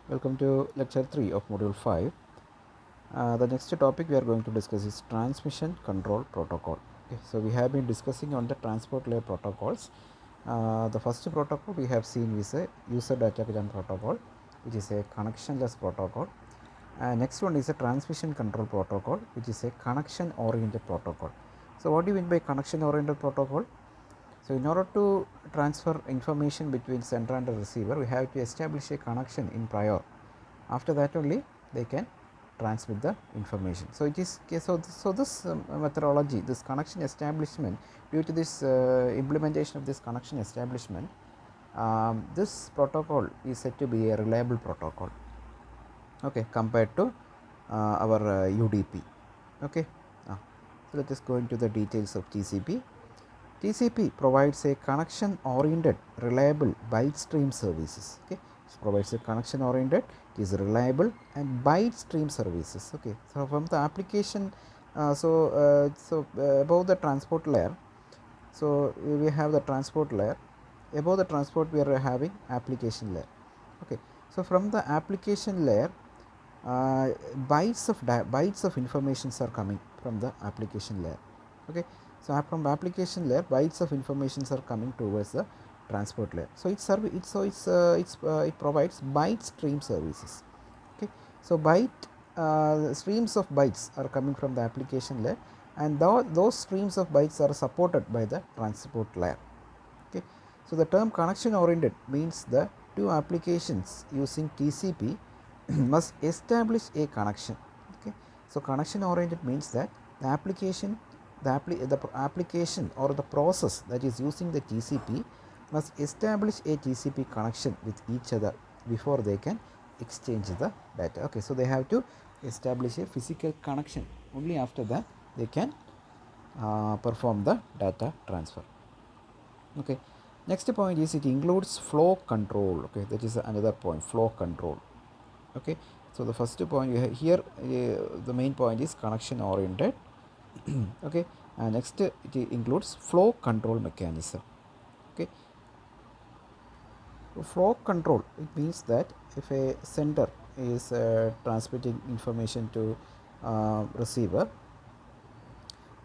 Welcome to lecture 3 of module 5. The next topic we are going to discuss is transmission control protocol. Okay, so we have been discussing on the transport layer protocols. The first protocol we have seen is a user data jump protocol, which is a connectionless protocol. Next one is a transmission control protocol, which is a connection oriented protocol. So what do you mean by connection oriented protocol? So in order to transfer information between sender and receiver, we have to establish a connection in prior. After that only they can transmit the information. So it is this methodology, this connection establishment, due to this implementation of this connection establishment, this protocol is said to be a reliable protocol, okay, compared to our UDP. Okay, so let us go into the details of TCP. TCP provides a connection oriented reliable byte stream services. Okay, it provides a connection oriented, it is reliable and byte stream services. Okay, so from the application, above the transport layer, so we have the transport layer. Above the transport we are having application layer. Okay, so from the application layer, uh, bytes of informations are coming from the application layer. Okay, so from application layer, bytes of informations are coming towards the transport layer. So it provides byte stream services. Okay, so streams of bytes are coming from the application layer, and those streams of bytes are supported by the transport layer. Okay, so the term connection oriented means the two applications using TCP must establish a connection. Okay, so connection oriented means that the application or the process that is using the TCP must establish a TCP connection with each other before they can exchange the data. Okay, so they have to establish a physical connection. Only after that they can perform the data transfer. Okay, next point is it includes flow control. Okay, that is another point, flow control. Okay, so the first point you have here, the main point is connection oriented. Okay, and next it includes flow control mechanism. Okay, so flow control, it means that if a sender is transmitting information to receiver,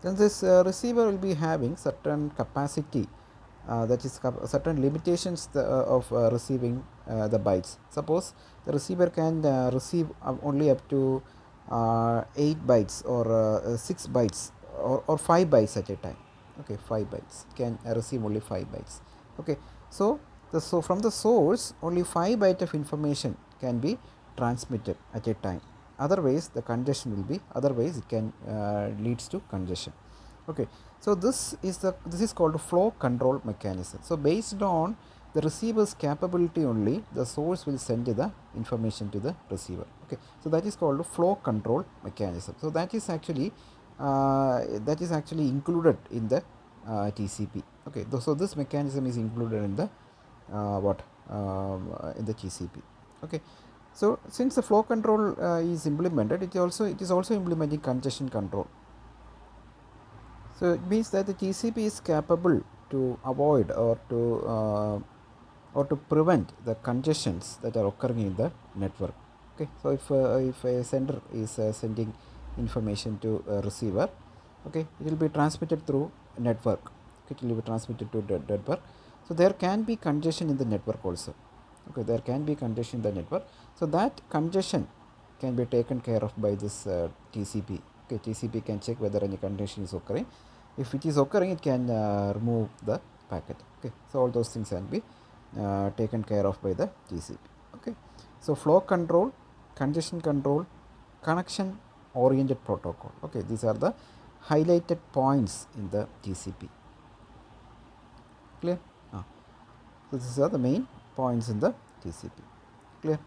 then this receiver will be having certain capacity, that is certain limitations of receiving the bytes. Suppose the receiver can receive only up to 8 bytes or 6 bytes or 5 bytes at a time. Okay, 5 bytes can receive only 5 bytes. Okay, so from the source only 5 bytes of information can be transmitted at a time. Otherwise the congestion will be, otherwise it can leads to congestion. Okay, so this is called flow control mechanism. So based on the receiver's capability only, the source will send the information to the receiver. Okay, so that is called flow control mechanism. So that is actually included in the TCP. Okay, so this mechanism is included in the in the TCP. Okay, so since the flow control is implemented, it is also implementing congestion control. So it means that the TCP is capable to avoid or to prevent the congestions that are occurring in the network. Okay, so if a sender is sending information to a receiver, okay, it will be transmitted through network. Okay, it will be transmitted to the network. So there can be congestion in the network also. Okay, there can be congestion in the network. So that congestion can be taken care of by this TCP. Okay, TCP can check whether any congestion is occurring. If it is occurring, it can remove the packet. Okay, so all those things can be taken care of by the TCP. Okay, so flow control, congestion control, connection oriented protocol. Okay, these are the highlighted points in the TCP. Clear? So these are the main points in the TCP. Clear?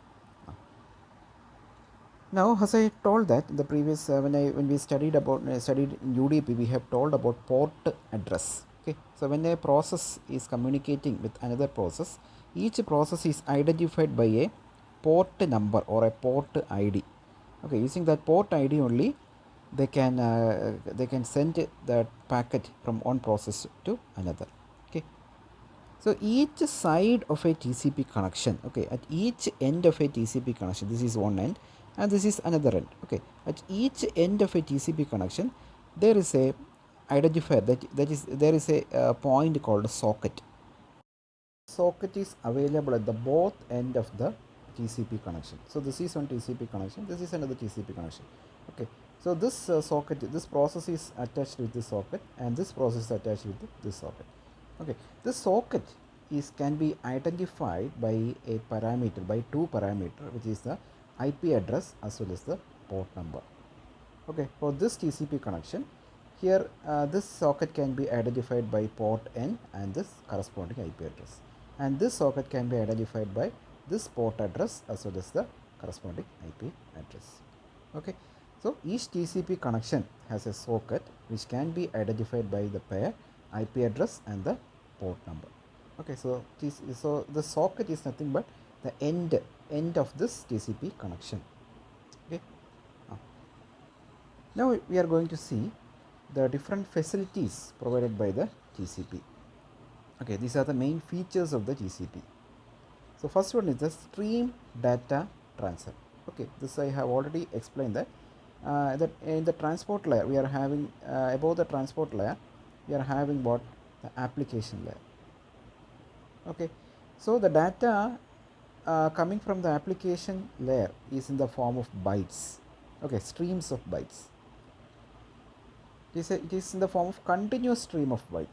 Now, as I told that in the previous when we studied in UDP, we have told about port address. Okay, so when a process is communicating with another process, each process is identified by a port number or a port ID. Okay, using that port ID only, they can send that packet from one process to another. Okay, So each side of a TCP connection, okay, at each end of a TCP connection, this is one end and this is another end, okay. At each end of a TCP connection, there is a identifier that is there is a point called socket. Socket is available at the both end of the TCP connection. So this is one TCP connection, this is another TCP connection, okay. So this socket, this process is attached with this socket and this process is attached with this socket, okay. This socket is can be identified by a parameter, by two parameter, which is the IP address as well as the port number, okay. For this TCP connection, here this socket can be identified by port N and this corresponding IP address, and this socket can be identified by this port address as well as the corresponding IP address, okay. So each TCP connection has a socket which can be identified by the pair IP address and the port number, okay. So the socket is nothing but the end of this TCP connection, okay. Now we are going to see the different facilities provided by the TCP. Okay, these are the main features of the TCP. So first one is the stream data transfer. Okay, this I have already explained that in the transport layer we are having above the transport layer we are having what, the application layer. Okay, so the data coming from the application layer is in the form of bytes. Okay, streams of bytes. It is in the form of continuous stream of bytes.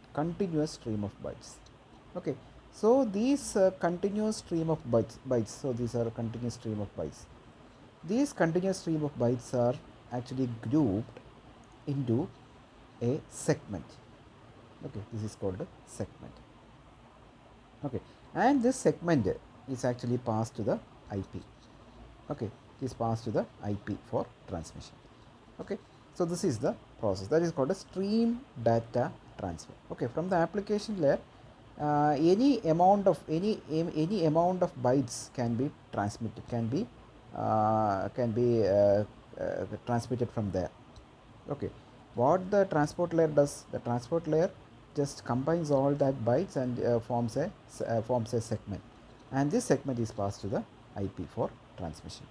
Okay, so these continuous stream of bytes, so these are continuous stream of bytes. These continuous stream of bytes are actually grouped into a segment. Okay, this is called a segment. Okay, and this segment is actually passed to the IP. Okay, it is passed to the IP for transmission. Okay, so this is the process that is called a stream data transfer. Okay, from the application layer, any amount of bytes can be transmitted, transmitted from there. Okay, what the transport layer does, the transport layer just combines all that bytes and forms a segment, and this segment is passed to the IP for transmission.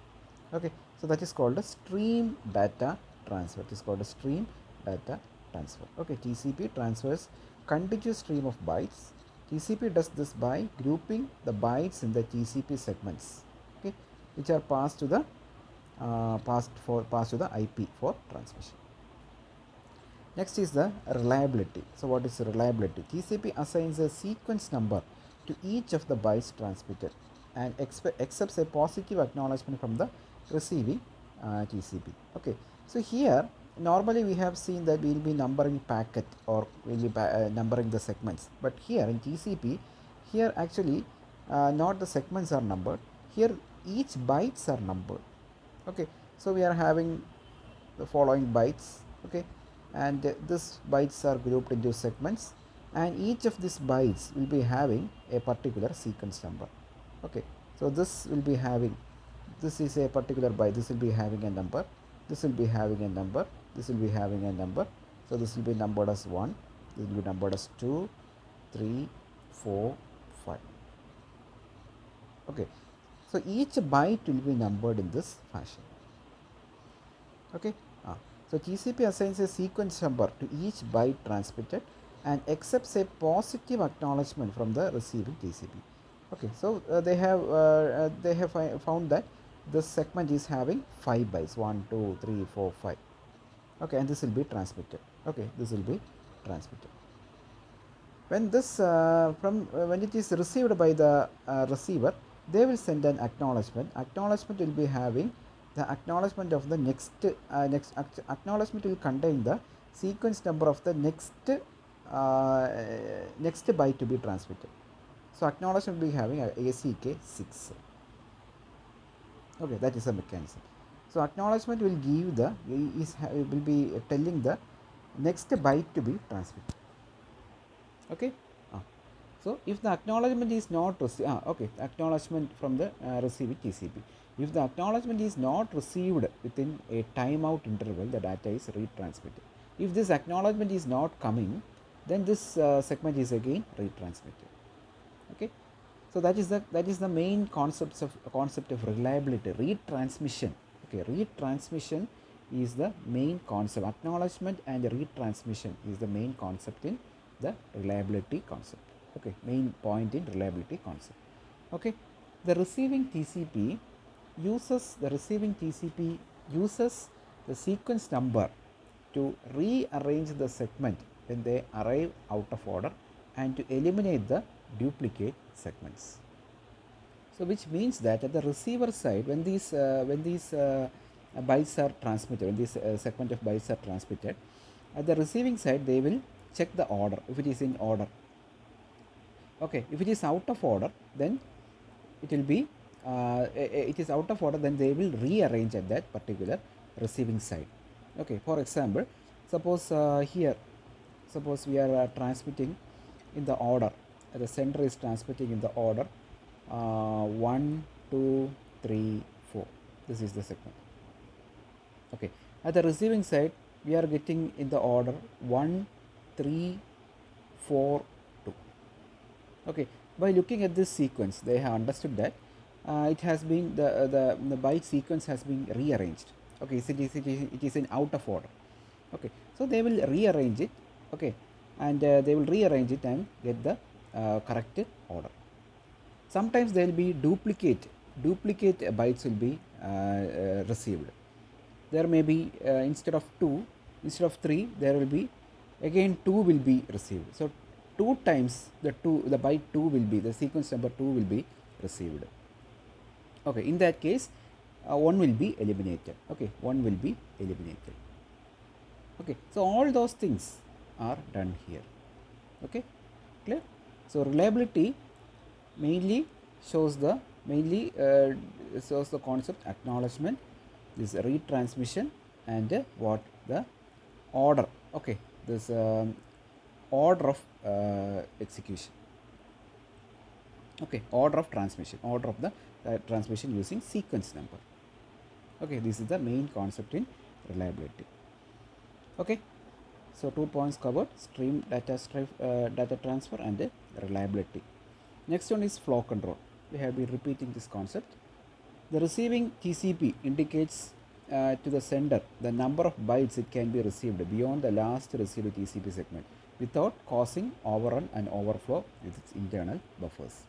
Okay, so that is called a stream data transfer. It is called a stream data transfer. Okay, TCP transfers continuous stream of bytes. TCP does this by grouping the bytes in the TCP segments, okay, which are passed to the IP for transmission. Next is the reliability. So what is reliability? TCP assigns a sequence number to each of the bytes transmitted and accepts a positive acknowledgement from the receiving TCP. Okay, so here normally we have seen that we will be numbering packet or we will be numbering the segments, but here in TCP, here actually not the segments are numbered, here each bytes are numbered. Okay, so we are having the following bytes, okay, and these bytes are grouped into segments, and each of these bytes will be having a particular sequence number. Okay, so this will be having, this is a particular byte, this will be having a number, this will be having a number, this will be having a number. So this will be numbered as 1, this will be numbered as 2, 3, 4, 5. Okay, so each byte will be numbered in this fashion. Okay, so TCP assigns a sequence number to each byte transmitted and accepts a positive acknowledgement from the receiving TCP. Okay, so they have found that this segment is having 5 bytes, 1, 2, 3, 4, 5. Okay, and this will be transmitted. Okay, this will be transmitted. When this when it is received by the receiver, they will send an acknowledgement. Acknowledgement will be having the acknowledgement of the next acknowledgement will contain the sequence number of the next byte to be transmitted. So acknowledgement will be having ACK 6. Okay, that is a mechanism. So acknowledgement will give the will be telling the next byte to be transmitted. Okay. So if the acknowledgement is not received, okay, acknowledgement from the receiving TCP. If the acknowledgement is not received within a timeout interval, the data is retransmitted. If this acknowledgement is not coming, then this segment is again retransmitted. Okay, so that is the main concept of reliability, retransmission. Okay, retransmission is the main concept. Acknowledgement and retransmission is the main concept in the reliability concept. Okay, main point in reliability concept. Okay, the receiving TCP uses the sequence number to rearrange the segment when they arrive out of order and to eliminate the duplicate segments. So which means that at the receiver side, when these bytes are transmitted, when this segment of bytes are transmitted, at the receiving side they will check the order if it is in order. Okay, if it is out of order, then it will be it is out of order, then they will rearrange at that particular receiving side. Okay, for example, suppose suppose we are transmitting in the order, the sender is transmitting in the order 1 2 3 4. This is the segment. Okay, at the receiving side we are getting in the order 1 3 4 2. Okay, by looking at this sequence they have understood that it has been the byte sequence has been rearranged. Okay, it is in out of order. Okay, so they will rearrange it. Okay, and they will rearrange it and get the correct order. Sometimes there will be duplicate bytes will be received. There may be instead of 2, instead of 3, there will be again 2 will be received. So 2 times the byte 2 will be, the sequence number 2 will be received. Okay, in that case 1 will be eliminated. Okay, 1 will be eliminated. Okay, so all those things are done here. Okay, clear? So reliability mainly shows the concept acknowledgement, this retransmission, and what the order. Okay, this order of execution. Okay, order of transmission, order of the transmission using sequence number. Okay, this is the main concept in reliability. Okay, so 2 points covered: stream data transfer and reliability. Next one is flow control. We have been repeating this concept. The receiving TCP indicates to the sender the number of bytes it can be received beyond the last received TCP segment without causing overrun and overflow with its internal buffers.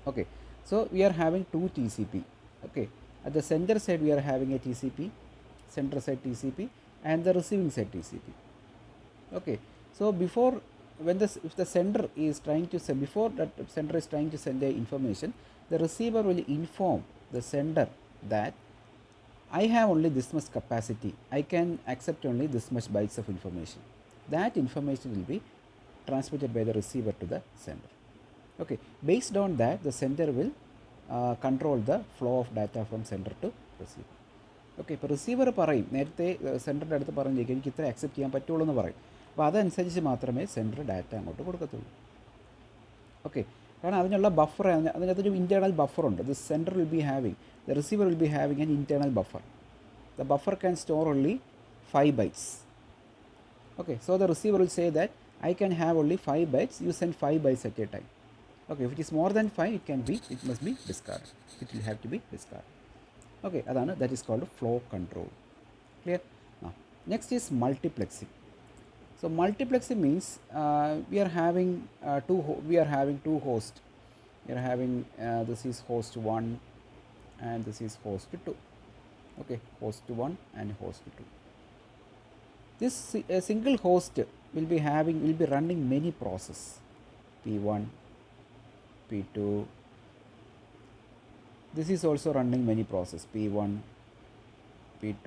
Okay, so we are having two TCP. Okay, at the sender side we are having a TCP, sender side TCP, and the receiving side TCP. Okay, so before if the sender is trying to send, before that sender is trying to send the information, the receiver will inform the sender that I have only this much capacity, I can accept only this much bytes of information. That information will be transmitted by the receiver to the sender. Okay, based on that the sender will control the flow of data from sender to receiver. Okay, ഇപ്പോൾ receiver പറയും, നേരത്തെ സെൻറ്ററിൻ്റെ അടുത്ത് പറഞ്ഞേക്കും എനിക്ക് ഇത്ര accept ചെയ്യാൻ പറ്റുള്ളൂ എന്ന് പറയും. അപ്പോൾ അതനുസരിച്ച് മാത്രമേ സെൻറ്റർ ഡാറ്റ അങ്ങോട്ട് കൊടുക്കത്തുള്ളൂ. ഓക്കെ, കാരണം അതിനുള്ള ബഫർ, അതിനകത്തൊരു ഇൻറ്റേർണൽ ബഫറുണ്ട്. The center will be having, the receiver will be having an internal buffer. The buffer can store only 5 bytes. Okay, so the receiver will say that I can have only 5 bytes, you send 5 bytes at a time. Okay, if it is more than 5, it must be discarded. It will have to be discarded. Okay, that is called flow control. Clear? Next is multiplexing. So multiplexing means we are having two hosts. We are having this is host 1 and this is host 2. Okay, host 1 and host 2. This a single host will be running many processes, P1, P2. This is also running many processes, P1, P2.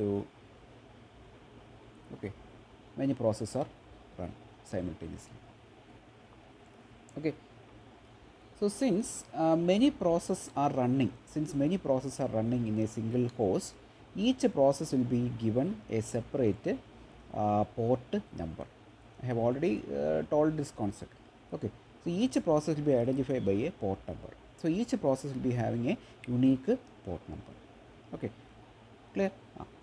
Okay, many processes are run simultaneously. Okay, so since many processes are running in a single host, each process will be given a separate port number. I have already told this concept. Okay, so each process will be identified by a port number. So each process will be having a unique port number. Okay, clear?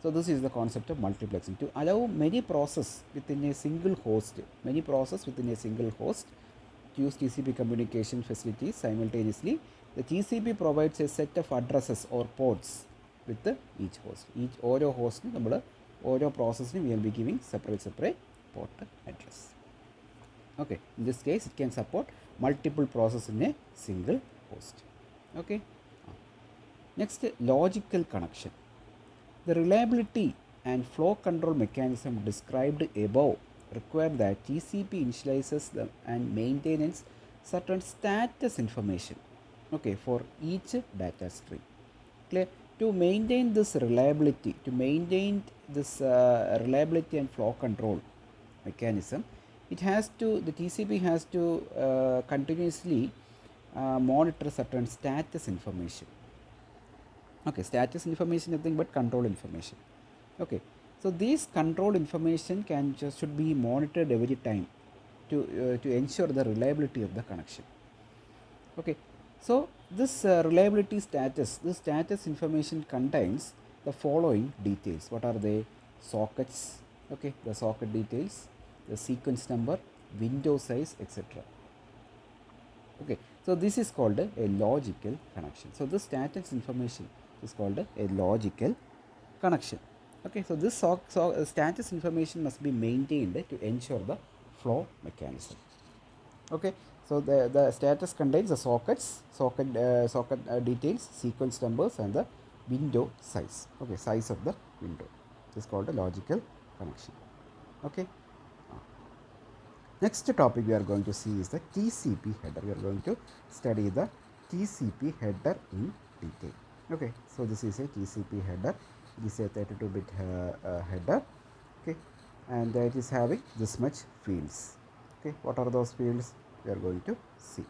So this is the concept of multiplexing. To allow many processes within a single host, use TCP communication facilities simultaneously. The TCP provides a set of addresses or ports with each host. Each ഓരോ ഹോസ്റ്റിനും നമ്മൾ ഓരോ പ്രോസസ്സിനും we will be giving separate port address. Okay, in this case it can support multiple processes in a single host. Okay. Next, logical connection. The reliability and flow control mechanism described above require that TCP initializes them and maintains certain status information, okay, for each data stream. Clear? To maintain this reliability, reliability and flow control mechanism, the TCP has to continuously monitor certain status information. Okay, status information nothing but control information. Okay, so these control information should be monitored every time to ensure the reliability of the connection. Okay, so this this status information contains the following details. What are they? Sockets, okay, the socket details, the sequence number, window size, etc. Okay, so this is called a logical connection. So this status information is called a logical connection. Okay, so this status information must be maintained to ensure the flow mechanism. Okay, so the status contains the socket details, sequence numbers, and the window size. Okay, size of the window. This is called a logical connection. Okay. Next topic we are going to see is the TCP header. We are going to study the TCP header in detail. Okay, so this is a TCP header. It is a 32-bit header. Okay, and it is having this much fields. Okay, what are those fields? We are going to see.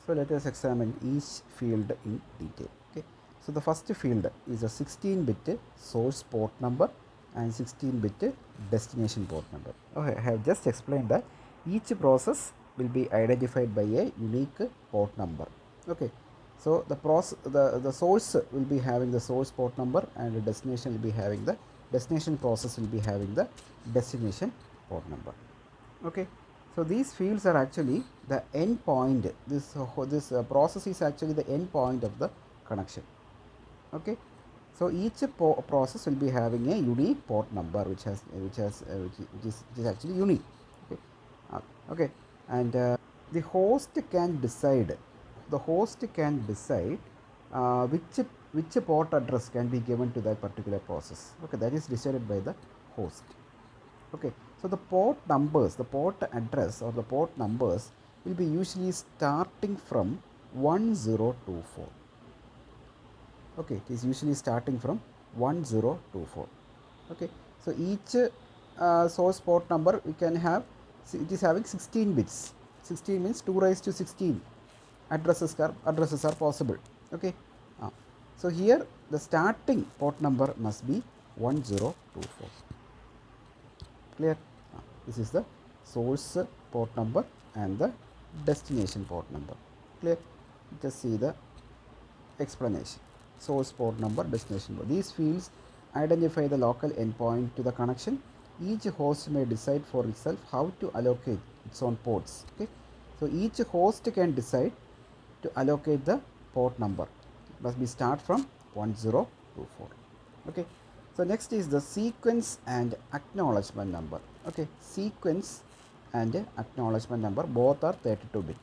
So let us examine each field in detail. Okay, so the first field is a 16-bit source port number and 16-bit destination port number. Okay, I have just explained that each process will be identified by a unique port number. Okay, so the source will be having the source port number, and the destination will be having the destination process will be having the destination port number. Okay, so these fields are actually the end point. This process is actually the end point of the connection. Okay, so each process will be having a unique port number which is actually unique. Okay, okay, and the host can decide which port address can be given to that particular process. Okay, that is decided by the host. Okay, so the port address or the port numbers will be usually starting from 1024. Okay, it is usually starting from 1024. Okay, so each source port number we can have, it is having 16 bits. 16 means 2 raised to 16 addresses are possible. Okay, so here the starting port number must be 1024. Clear? This is the source port number and the destination port number. Clear? Just see the explanation. Source port number, destination port. These fields identify the local endpoint to the connection. Each host may decide for itself how to allocate its own ports. Okay, so each host can decide to allocate the port number. It must be start from 1024. Okay, so next is the sequence and acknowledgement number. Okay, sequence and acknowledgement number both are 32-bit.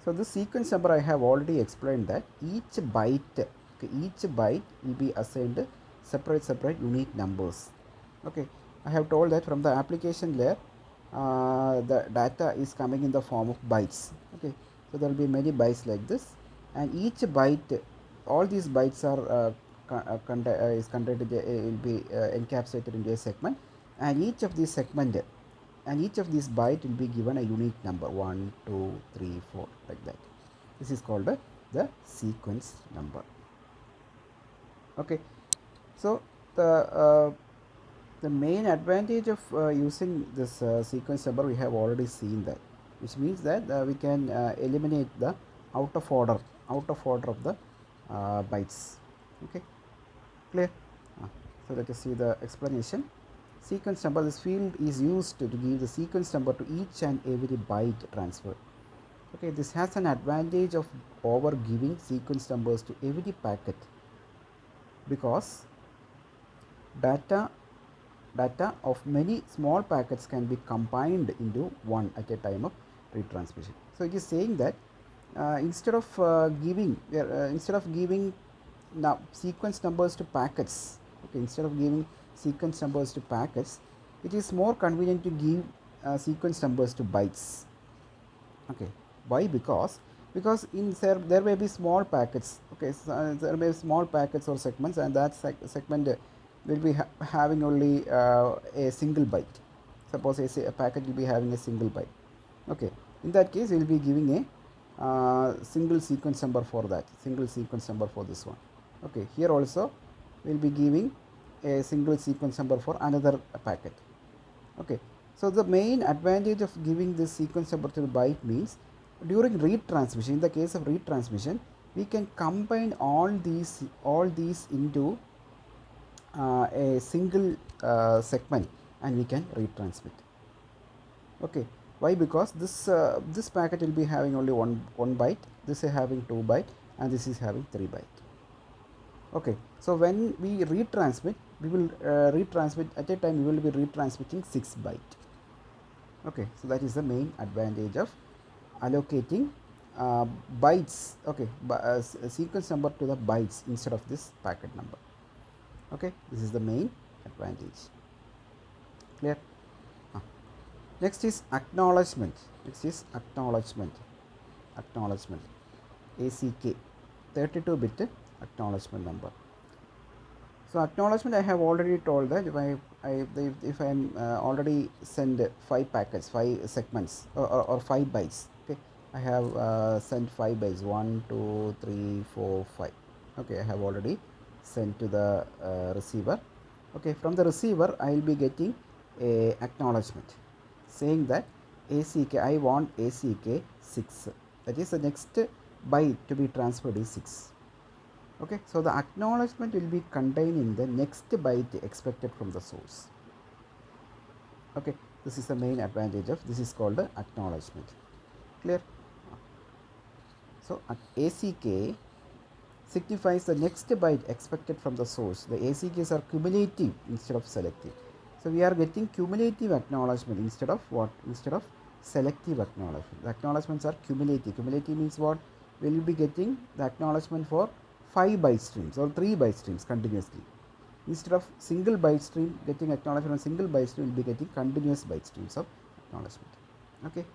So this sequence number I have already explained that each byte will be assigned separate unique numbers. Okay, I have told that from the application layer the data is coming in the form of bytes. Okay, so there will be many bytes like this, and each byte, all these bytes are will be encapsulated into a segment, and each of these byte will be given a unique number 1, 2, 3, 4 like that. This is called the sequence number. Okay, so the main advantage of using this sequence number, we have already seen that, which means that we can eliminate the out of order of the bytes. Okay, clear? So let us see the explanation. sequence number, this field is used to give the sequence number to each and every byte transferred. Okay, this has an advantage of over giving sequence numbers to every packet, because data of many small packets can be combined into one at a time of retransmission. So it is saying that instead of giving now sequence numbers to packets, okay, instead of giving sequence numbers to packets, it is more convenient to give sequence numbers to bytes. Okay, why? Because in there may be small packets. Okay, so, there may be small packets or segments, and that segment will be having only a single byte. Suppose a packet will be having a single byte. Okay, in that case we will be giving a single sequence number for that, single sequence number for this one. Okay, here also we will be giving a single sequence number for another packet. Okay, so the main advantage of giving this sequence number to the byte means during retransmission, in the case of retransmission, we can combine all these into a single segment, and we can retransmit. Okay, why? Because this packet will be having only one byte, this is having 2 byte, and this is having 3 byte. Okay, so when we retransmit, we will retransmit at a time, we will be retransmitting 6 byte. Okay, so that is the main advantage of allocating bytes, okay, sequence number to the bytes instead of this packet number. Okay, this is the main advantage. Clear? Next is acknowledgement. Acknowledgement, ACK, 32-bit acknowledgement number. So acknowledgement, I have already told that if I am already send 5 packets, 5 segments, or 5 bytes. Okay, I have sent 5 bytes, 1, 2, 3, 4, 5. Okay, I have already sent to the receiver. Okay, from the receiver I will be getting a acknowledgement saying that ACK, I want ACK 6. That is the next byte to be transferred is 6. Okay, so the acknowledgement will be containing the next byte expected from the source. Okay, this is the main advantage of this, is called the acknowledgement. Clear? So ACK signifies the next byte expected from the source. The ACKs are cumulative instead of selective. So we are getting cumulative acknowledgement instead of what? Instead of selective acknowledgement. The acknowledgements are cumulative. Cumulative means what? We will be getting the acknowledgement for 5 byte streams or 3 byte streams continuously. Instead of single byte stream getting acknowledgement on single byte stream, we will be getting continuous byte streams of acknowledgement. Okay.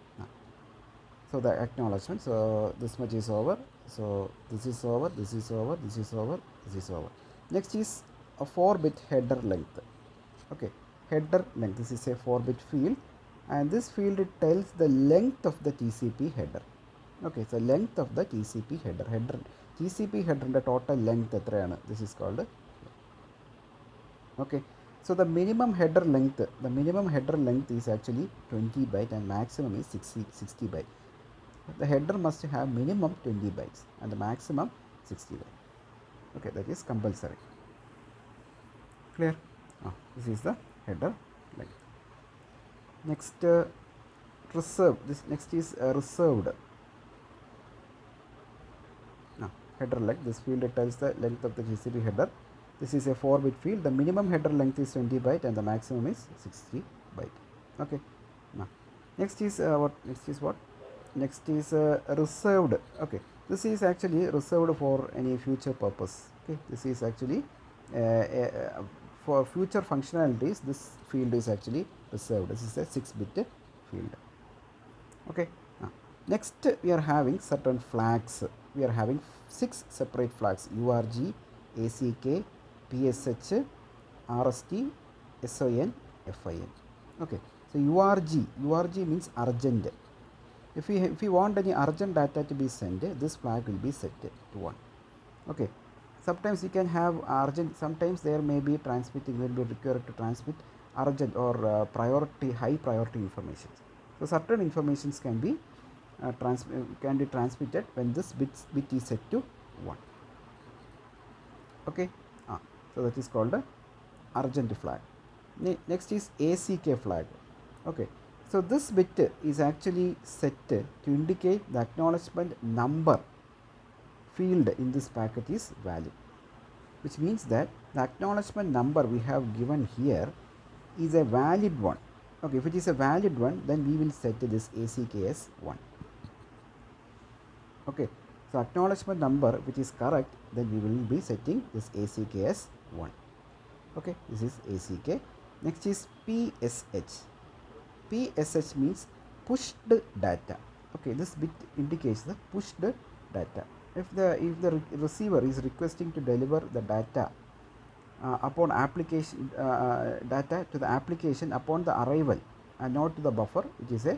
So the acknowledgement, so this much is over, so this is over, this is over, this is over, this is over. Next is a 4-bit header length. Okay, header length, this is a 4-bit field, and this field tells the length of the TCP header. Okay, so length of the TCP header, TCP header total length എത്രയാണ്, this is called. Okay, so the minimum header length is actually 20 byte and maximum is 60 byte. The header must have minimum 20 bytes and the maximum 60 bytes. Okay, that is compulsory. Clear? This is the header length. Next, reserved. This next is reserved. Header length. This field tells the length of the TCP header. This is a 4-bit field. The minimum header length is 20 byte and the maximum is 60 byte. Okay. Next is what? Next is reserved. Okay, this is actually reserved for any future purpose. Okay, this is actually for future functionalities. This field is actually reserved. This is a 6-bit field. Okay. Next, we are having certain flags. We are having 6 separate flags: URG, ACK, PSH, RST, SON, FIN. Okay, so URG means urgent. If we want any urgent data to be sent, this flag will be set to 1. Okay, sometimes you can have urgent, sometimes there may be transmitting, will be required to transmit urgent or high priority information. So certain informations can be transmitted when this bit is set to 1. Okay, so that is called the urgent flag. Next is ACK flag. Okay, so this bit is actually set to indicate the acknowledgement number field in this packet is valid, which means that the acknowledgement number we have given here is a valid one. Okay, if it is a valid one, then we will set this ACK as 1. Okay, so acknowledgement number which is correct, then we will be setting this ACK as 1. Okay, this is ACK. Next is PSH. PSH means pushed data. Okay, this bit indicates the pushed data. If the receiver is requesting to deliver the data upon application data to the application upon the arrival and not to the buffer, which is a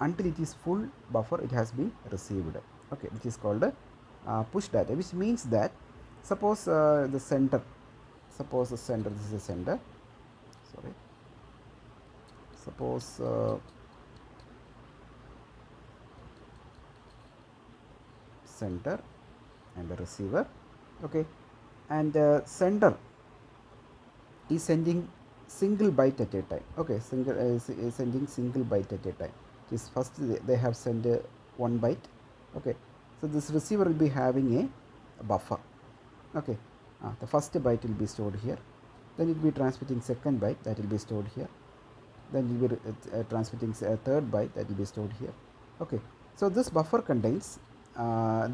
until it is full buffer it has been received. Okay, which is called push data, which means that suppose the sender, this is a sender, sorry, suppose sender and the receiver. Okay, and sender is sending single byte at a time. Okay, sending single byte at a time. Is first they have sent 1 byte. Okay, so this receiver will be having a buffer. Okay, the first byte will be stored here, then it will be transmitting second byte, that will be stored here, then it will be transmitting a third byte, that will be stored here. Okay, so this buffer contains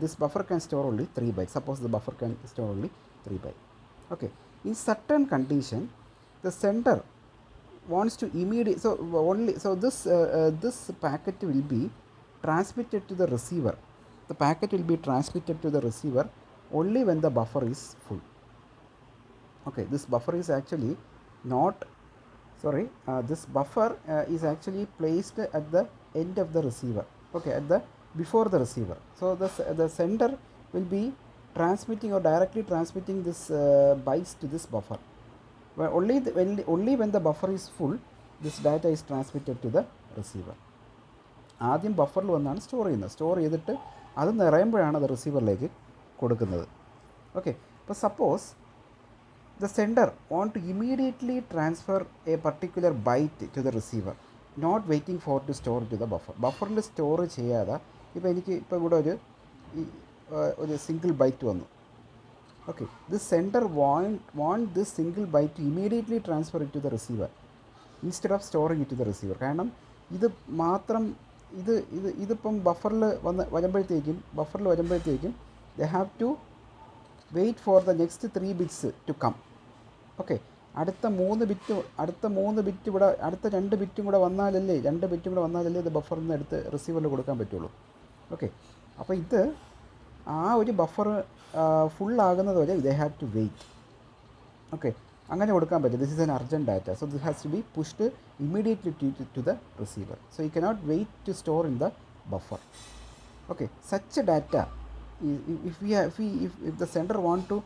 this buffer can store only 3 bytes. Suppose the buffer can store only 3 bytes. Okay, in certain condition the sender wants to immediate, so only, so this packet will be transmitted to the receiver. The packet will be transmitted to the receiver only when the buffer is full. Okay, this buffer is actually not, sorry, this buffer is actually placed at the end of the receiver. Okay, at the before the receiver. So the sender will be transmitting or directly transmitting this bytes to this buffer. Well, only when the buffer is full, this data is transmitted to the receiver. ആദ്യം ബഫറിൽ വന്നാണ് store ചെയ്യുന്നത്. Store ചെയ്തിട്ട് അത് നിറയുമ്പോഴാണ് അത് റിസീവറിലേക്ക് കൊടുക്കുന്നത്. Okay, അപ്പോൾ suppose the sender want to immediately transfer a particular byte to the receiver, not waiting for to store to the buffer. ബഫറിൽ store ചെയ്യാതെ ഇപ്പോൾ എനിക്ക് ഇപ്പോൾ ഇവിടെ ഒരു സിംഗിൾ ബൈറ്റ് വന്നു. Okay, this sender want this single byte to immediately transfer it to the receiver instead of storing it to the receiver. കാരണം ഇത് മാത്രം ഇതിപ്പം ബഫറിൽ വരുമ്പോഴത്തേക്കും they have to wait for the next 3 bits to come. Okay, അടുത്ത 3 bit ഇവിടെ, അടുത്ത 2 ബിറ്റും കൂടെ വന്നാലല്ലേ ഇത് ബഫറിൽ നിന്ന് എടുത്ത് റിസീവറിൽ കൊടുക്കാൻ പറ്റുള്ളൂ. ഓക്കെ, അപ്പോൾ ഇത് ആ ഒരു ബഫർ ഫുള്ളാകുന്നത് വരെ they have to wait. Okay, അങ്ങനെ കൊടുക്കാൻ പറ്റും. This is an urgent data, so this has to be pushed immediately to the receiver. So you cannot wait to store in the buffer. Okay, such data, if the sender want to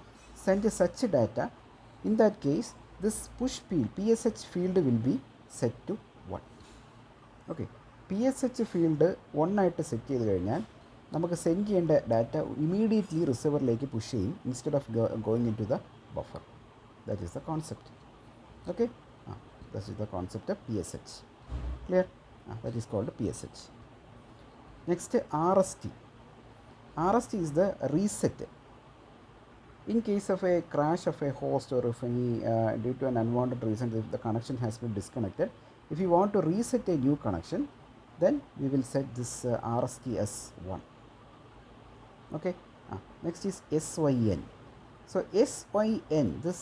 send such data, in that case this push field, PSH field will be set to 1. Okay, PSH field 1 ആയിട്ട് set ചെയ്ത് കഴിഞ്ഞാൽ നമുക്ക് send ചെയ്യേണ്ട data immediately റിസീവറിലേക്ക് push ചെയ്യും instead of going into the buffer. That is the concept. Okay, that is the concept of PSH. Clear? That is called PSH. Next, RST. RST is the reset. In case of a crash of a host, or if any due to an unwanted reason if the connection has been disconnected, if you want to reset a new connection, then we will set this RST as 1. Okay, next is SYN. So SYN, this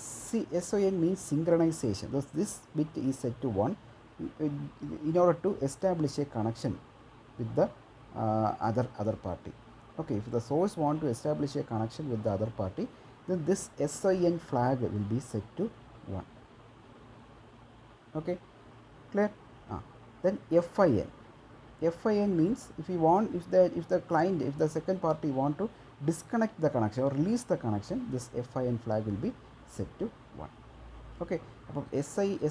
SYN means synchronization. This bit is set to 1 in order to establish a connection with the other party. Okay, if the source want to establish a connection with the other party, then this SYN flag will be set to 1. Okay, clear? Then FIN. FIN means if the client, if the second party want to disconnect the connection or release the connection, this FIN flag will be set to 1. Okay, അപ്പോൾ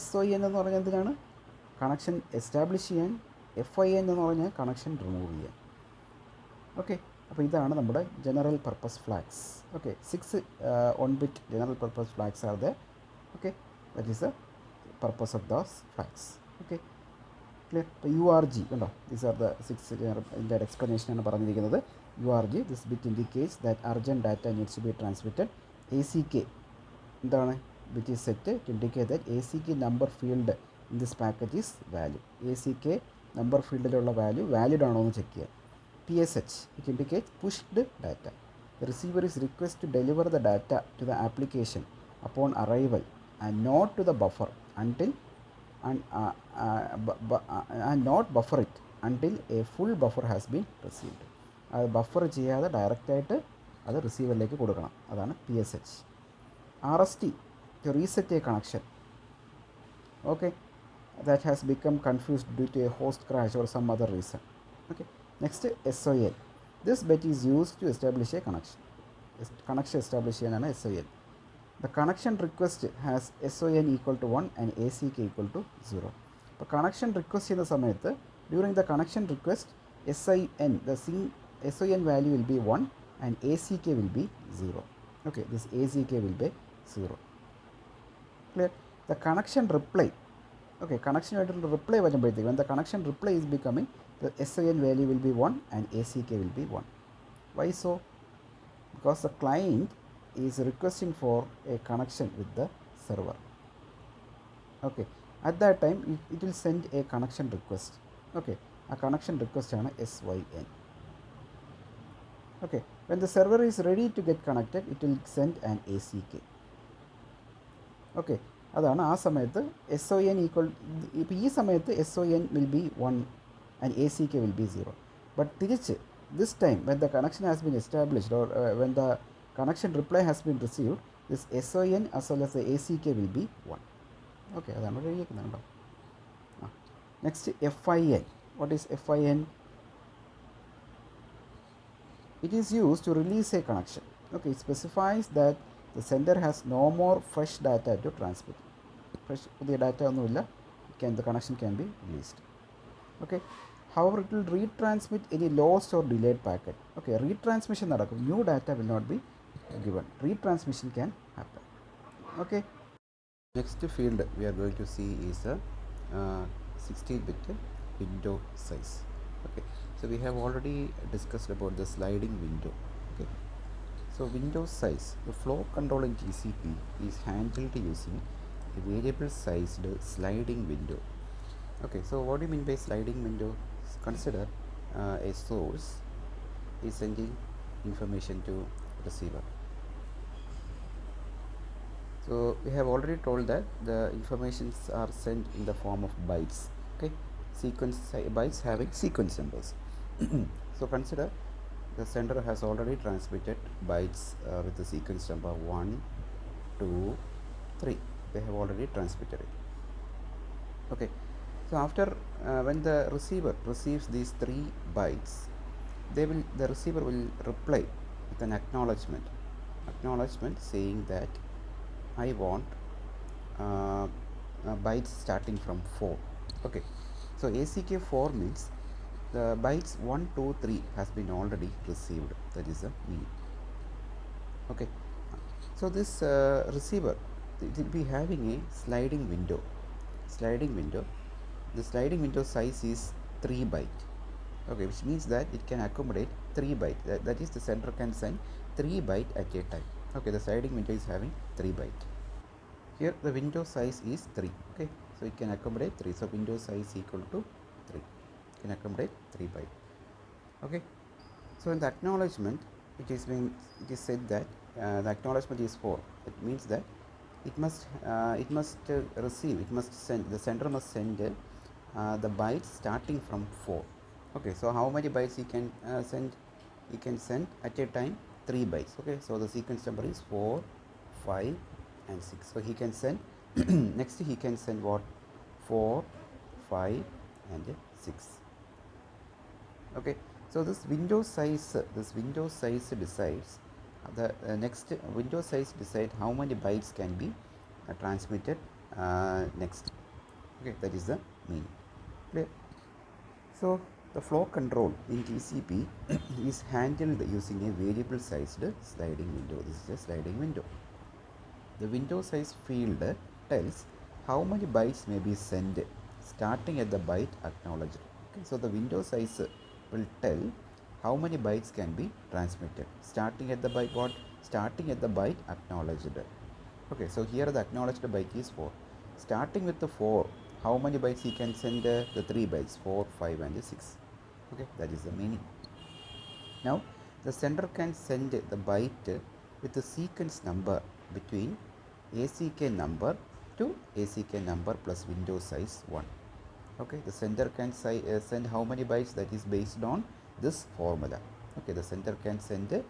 SYN എന്ന് പറഞ്ഞാൽ എന്തിനാണ്? Connection establish ചെയ്യാൻ. FIN എന്ന് പറഞ്ഞാൽ connection remove ചെയ്യാൻ. Okay, അപ്പോൾ ഇതാണ് നമ്മുടെ general purpose flags. Okay, 6 1-bit general purpose flags are the. Okay, that is the purpose of those flags. Okay, clear? ഇപ്പോൾ URG കണ്ടോ, these are the 6 ഇതിൻ്റെ എക്സ്പ്ലനേഷനാണ് പറഞ്ഞിരിക്കുന്നത്. URG, this bit indicates that urgent data needs to be transmitted. ACK എന്താണ്, which is set to indicate that ACK number field in this package is valid. ACK number ഫീൽഡിലുള്ള value valid ആണോ എന്ന് check ചെയ്യുക. PSH, it indicates pushed data. The receiver is requested to deliver the data to the application upon arrival and not to the buffer until and not buffer it until a full buffer has been received. അത് buffer ചെയ്യാതെ ഡയറക്റ്റായിട്ട് അത് റിസീവറിലേക്ക് കൊടുക്കണം. അതാണ് PSH. RST, to reset a connection. Okay, that has become confused due to a host crash or some other reason. Okay, next SON. This bit is used to establish a connection. Connection establish ആണ് SON. The connection request has SON equal to 1 and ACK equal to 0. അപ്പോൾ connection request ചെയ്യുന്ന സമയത്ത് during the connection request SIN, the SON value will be 1 and ACK will be 0. Okay, this ACK will be 0. Clear? The connection reply. Okay, connection reply വരുമ്പോഴത്തേക്ക് when the connection reply is becoming, the SON value will be 1 and ACK will be 1. Why so? Because the client is requesting for a connection with the server. Okay, at that time it will send a connection request. Okay, a connection request ആണ് SYN. Okay, when the server is ready to get connected, it will send an ACK. Okay, അതാണ് ആ സമയത്ത് SON equal, ഇപ്പോൾ ഈ സമയത്ത് SON will be 1 and ACK will be 0. But തിരിച്ച് this time when the connection has been established or when the connection reply has been received, this SON as well as the ACK will be 1. Okay, അതാണ് ഇവിടെ എഴുതിയിരിക്കുന്നുണ്ടോ. Next FIN. What is FIN? It is used to release a connection. Okay, it specifies that the sender has no more fresh data to transmit. Fresh പുതിയ data ഒന്നുമില്ല, the connection can be released. Okay, however it will retransmit any lost or delayed packet. Okay, retransmission നടക്കും, new data will not be given. Retransmission can happen. Okay, next field we are going to see is a 16-bit window size. Okay, so we have already discussed about the sliding window. Okay, so window size, the flow control in TCP is handled using a variable sized sliding window. Okay, so what do you mean by sliding window? Consider a source is sending information to receiver. So we have already told that the informations are sent in the form of bytes. Okay, sequence bytes having sequence numbers. So consider the sender has already transmitted bytes with the sequence number 1, 2, 3. They have already transmitted it. Okay, so after when the receiver receives these 3 bytes, the receiver will reply with an acknowledgement saying that I want bytes starting from 4. Okay, so ACK 4 means the bytes 1, 2, 3 has been already received. That is the meaning. Okay, so this receiver, it will be having a sliding window. The sliding window size is 3 byte. Okay, which means that it can accommodate 3 byte. That is, the sender can send 3 byte at a time. Okay, the sliding window is having 3 byte. Here the window size is 3. Okay, so it can accommodate 3. So window size equal to 3. It can accommodate 3 byte. Okay, so in the acknowledgement it is said that the acknowledgement is 4. It means that it must receive, it must send, the sender must send the bytes starting from 4. Okay, so how many bytes he can send? He can send at a time 3 bytes. Okay, so the sequence number is 4, 5 and 6. So he can send next he can send what? 4, 5 and 6. Okay, so this window size decides the next window size decide how many bytes can be transmitted next. Okay, that is the meaning. Clear? So the flow control in TCP is handled using a variable sized sliding window. This is a sliding window. The window size field tells how many bytes may be sent starting at the byte acknowledged. Okay, so the window size will tell how many bytes can be transmitted starting at the byte what? Starting at the byte acknowledged. Okay, so here the acknowledged byte is 4. Starting with the 4, how many bytes he can send? The 3 bytes, 4, 5 and 6. Okay, that is the meaning. Now the sender can send the byte with the sequence number between ACK number to ACK number plus window size 1. Okay, the sender can send how many bytes? That is based on this formula. Okay, the sender can send the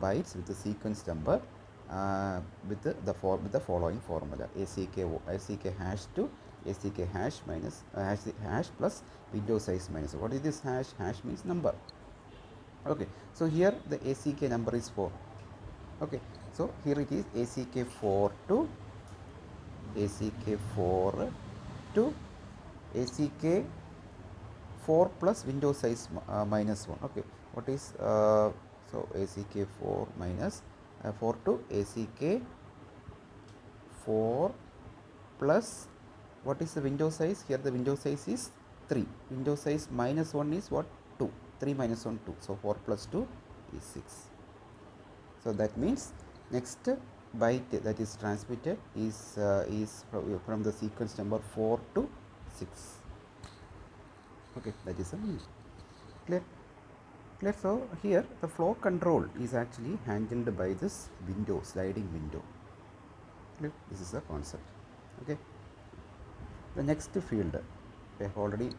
bytes with the sequence number with the following formula: ACK hash to ACK hash minus hash plus window size minus. What is this hash? Hash means number. Okay, so here the ACK number is 4. Okay, so here it is ACK4 to ACK4 to ACK4 plus window size minus 1. Okay, what is so ACK4 minus 4 to ACK4 plus what is the window size? Here the window size is 3. Window size minus 1 is what? 2. 3 minus 1, 2. So 4 plus 2 is 6. So that means next byte that is transmitted is from the sequence number 4 to 6. Okay, that is the meaning. Clear? Clear? So here the flow control is actually handled by this window, sliding window. Clear? This is the concept. Okay. The next field, I have already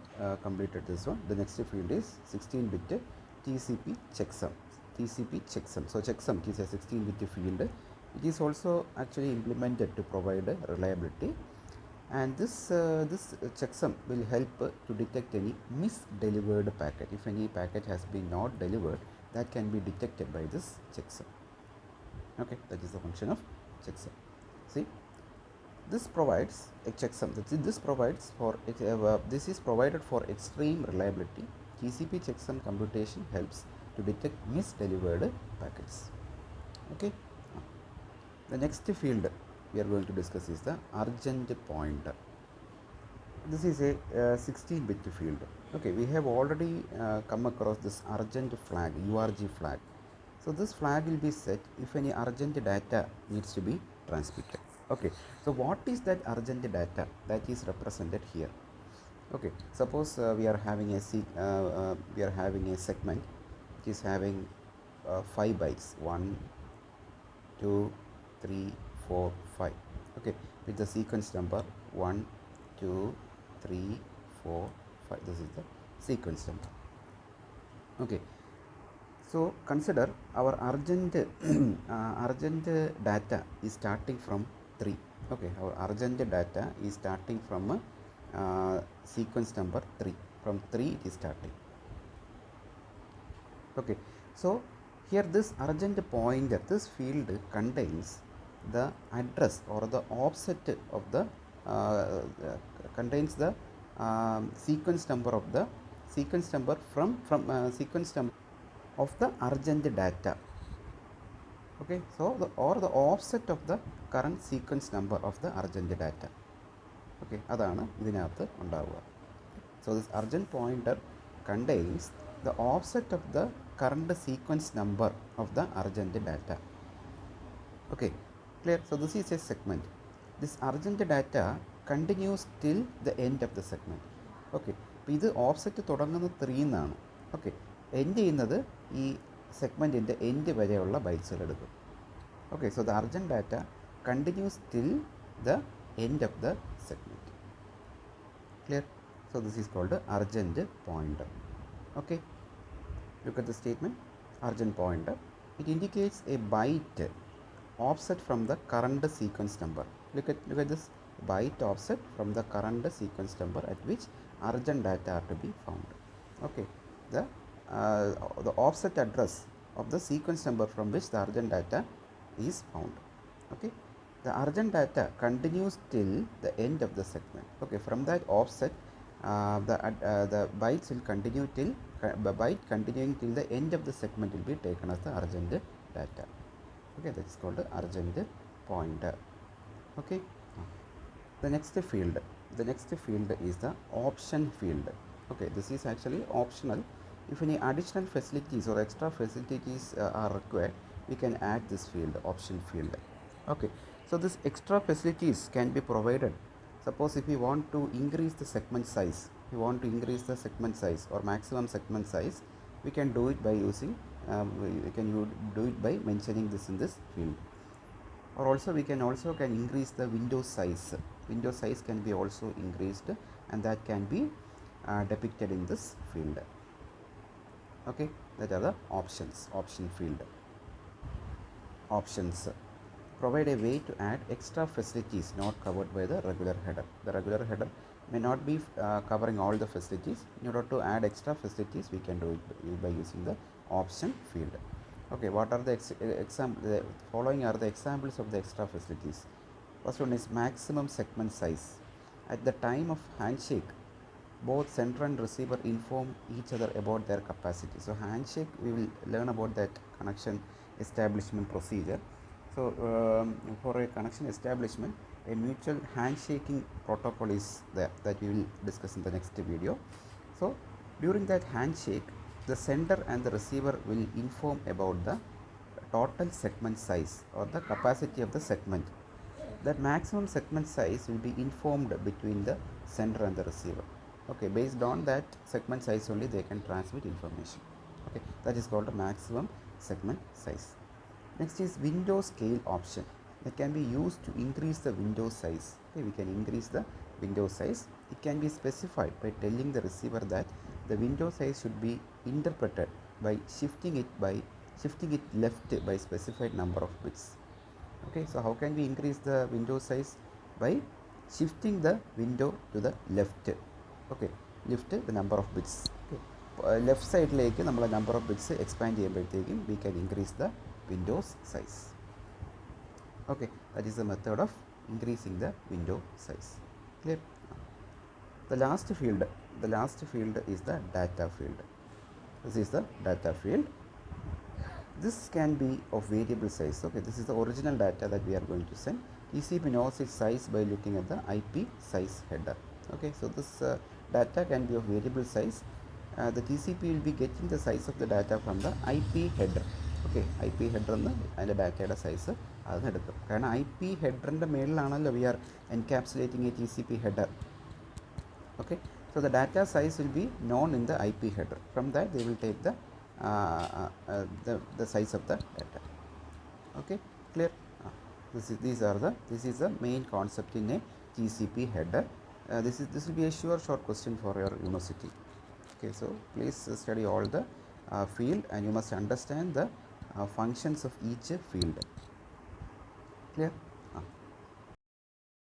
completed this one. The next field is 16-bit TCP checksum. TCP checksum. So checksum is a 16-bit field. It is also actually implemented to provide reliability, and this checksum will help to detect any misdelivered packet. If any packet has been not delivered, that can be detected by this checksum. Okay, that is the function of checksum. See, this provides a checksum. This provides for this is provided for extreme reliability. TCP checksum computation helps to detect misdelivered packets. Okay. The next field we are going to discuss is the urgent pointer. This is a 16-bit field. Okay, we have already come across this urgent flag, URG flag. So this flag will be set if any urgent data needs to be transmitted. Okay, so what is that urgent data? That is represented here. Okay, suppose we are having a segment which is having 5 bytes, 1, 2, 3, 4, 5. Okay, with the sequence number 1, 2, 3, 4, 5. This is the sequence number. Okay, so consider our urgent urgent data is starting from 3. Okay, our urgent data is starting from sequence number 3. From 3 it is starting. Okay, so here this urgent pointer, this field contains the address or the offset of the contains the sequence number of the sequence number sequence number of the urgent data. Okay, so the offset of the current sequence number of the urgent data. Okay, അതാണ് ഇതിനകത്ത് ഉണ്ടാവുക. So this urgent pointer contains the offset of the current sequence number of the urgent data. Okay, clear? So this is a segment. This urgent data continues till the end of the segment. Okay, അപ്പോൾ ഇത് offset തുടങ്ങുന്നത് 3 എന്നാണ്. Okay, end ചെയ്യുന്നത് ഈ സെഗ്മെൻറ്റിൻ്റെ end വരെയുള്ള ബൈറ്റ്സുകൾ എടുക്കും. Okay, so the urgent data continues till the end of the segment. Clear? So this is called urgent pointer. Okay, look at the statement. Urgent pointer, it indicates a byte offset from the current sequence number. Look at this byte offset from the current sequence number at which urgent data are to be found. Okay, the offset address of the sequence number from which the urgent data is found. Okay, the urgent data continues till the end of the segment. Okay, from that offset the bytes will continue till byte continuing till the end of the segment will be taken as the urgent data. Okay, that is called the urgent pointer. Okay, The next field, is the option field. Okay, this is actually optional. If any additional facilities or extra facilities are required, we can add this field, option field. Okay, so this extra facilities can be provided. Suppose if we want to increase the segment size, or maximum segment size, we can do it by using, we can do it by mentioning this in this field. Or also we can increase the window size. Window size can be also increased, and that can be depicted in this field. Okay, that are the options, option field. Options provide a way to add extra facilities not covered by the regular header. The regular header may not be covering all the facilities. In order to add extra facilities, we can do it by using the option field. Okay, what are the the following are the examples of the extra facilities. First one is maximum segment size. At the time of handshake, both sender and receiver inform each other about their capacity. So handshake, we will learn about that connection establishment procedure. So for a connection establishment, a mutual handshaking protocol is there that we will discuss in the next video. So during that handshake, the sender and the receiver will inform about the total segment size or the capacity of the segment. That maximum segment size will be informed between the sender and the receiver. Okay, based on that segment size only they can transmit information. Okay, that is called a maximum segment size. Next is window scale option. That can be used to increase the window size. Okay, we can increase the window size. It can be specified by telling the receiver that the window size should be interpreted by shifting it left by specified number of bits. Okay, so how can we increase the window size? By shifting the window to the left. Okay, lift the number of bits. Okay, left side like number of bits expand ചെയ്യുമ്പോഴത്തേക്കും we can increase the windows size. Okay, that is the method of increasing the window size. Clear? The last field is the data field. This is the data field. This can be of variable size. Okay, this is the original data that we are going to send. TCP knows its size by looking at the IP size header. Okay, so this data can be of variable size. The TCP will be getting the size of the data from the IP header. Okay, IP header and the data size അത് എടുക്കും. കാരണം IP ഹെഡറിൻ്റെ മേളിലാണല്ലോ we are encapsulating a TCP header. Okay, so the data size will be known in the IP header. From that they will take the size of the data. Okay, clear? This is the main concept in a TCP header. This will be a short question for your university. Okay, so please study all the field, and you must understand the functions of each field. Clear?